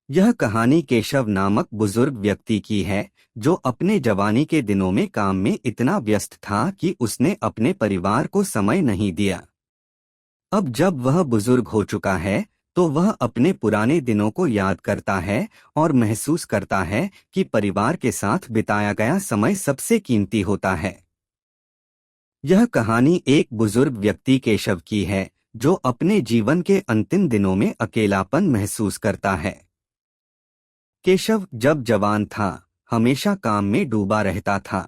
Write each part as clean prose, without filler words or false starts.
यह कहानी केशव नामक बुजुर्ग व्यक्ति की है जो अपने जवानी के दिनों में काम में इतना व्यस्त था कि उसने अपने परिवार को समय नहीं दिया। अब जब वह बुजुर्ग हो चुका है तो वह अपने पुराने दिनों को याद करता है और महसूस करता है कि परिवार के साथ बिताया गया समय सबसे कीमती होता है। यह कहानी एक बुजुर्ग व्यक्ति केशव की है जो अपने जीवन के अंतिम दिनों में अकेलापन महसूस करता है। केशव जब जवान था हमेशा काम में डूबा रहता था।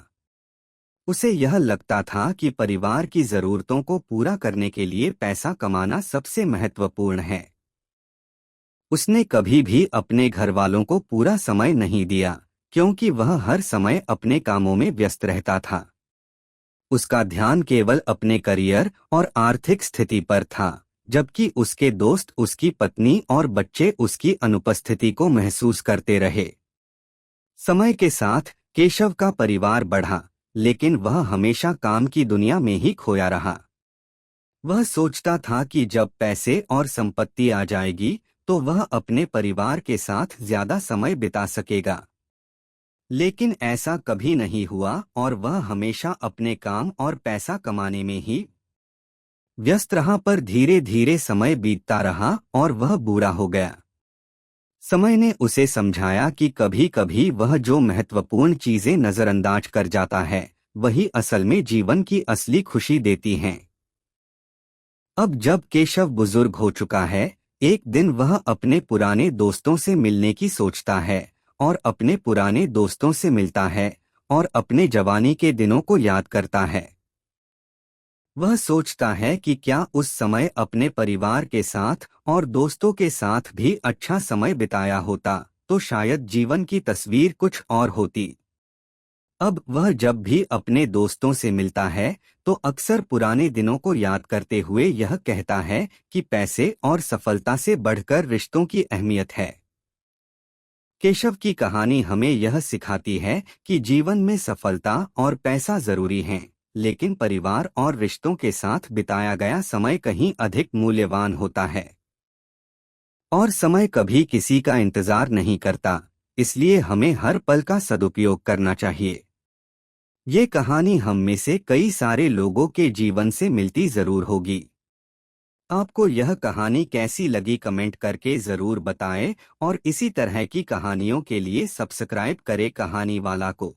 उसे यह लगता था कि परिवार की जरूरतों को पूरा करने के लिए पैसा कमाना सबसे महत्वपूर्ण है। उसने कभी भी अपने घर वालों को पूरा समय नहीं दिया क्योंकि वह हर समय अपने कामों में व्यस्त रहता था। उसका ध्यान केवल अपने करियर और आर्थिक स्थिति पर था, जबकि उसके दोस्त, उसकी पत्नी और बच्चे उसकी अनुपस्थिति को महसूस करते रहे। समय के साथ केशव का परिवार बढ़ा, लेकिन वह हमेशा काम की दुनिया में ही खोया रहा। वह सोचता था कि जब पैसे और संपत्ति आ जाएगी तो वह अपने परिवार के साथ ज्यादा समय बिता सकेगा। लेकिन ऐसा कभी नहीं हुआ और वह हमेशा अपने काम और पैसा कमाने में ही व्यस्त रहा। पर धीरे धीरे समय बीतता रहा और वह बूढ़ा हो गया। समय ने उसे समझाया कि कभी कभी वह जो महत्वपूर्ण चीजें नजरअंदाज कर जाता है वही असल में जीवन की असली खुशी देती हैं। अब जब केशव बुजुर्ग हो चुका है, एक दिन वह अपने पुराने दोस्तों से मिलने की सोचता है और अपने पुराने दोस्तों से मिलता है और अपने जवानी के दिनों को याद करता है। वह सोचता है कि क्या उस समय अपने परिवार के साथ और दोस्तों के साथ भी अच्छा समय बिताया होता तो शायद जीवन की तस्वीर कुछ और होती। अब वह जब भी अपने दोस्तों से मिलता है तो अक्सर पुराने दिनों को याद करते हुए यह कहता है कि पैसे और सफलता से बढ़कर रिश्तों की अहमियत है। केशव की कहानी हमें यह सिखाती है कि जीवन में सफलता और पैसा जरूरी हैं, लेकिन परिवार और रिश्तों के साथ बिताया गया समय कहीं अधिक मूल्यवान होता है। और समय कभी किसी का इंतजार नहीं करता, इसलिए हमें हर पल का सदुपयोग करना चाहिए। ये कहानी हम में से कई सारे लोगों के जीवन से मिलती जरूर होगी। आपको यह कहानी कैसी लगी कमेंट करके जरूर बताएं और इसी तरह की कहानियों के लिए सब्सक्राइब करें कहानी वाला को।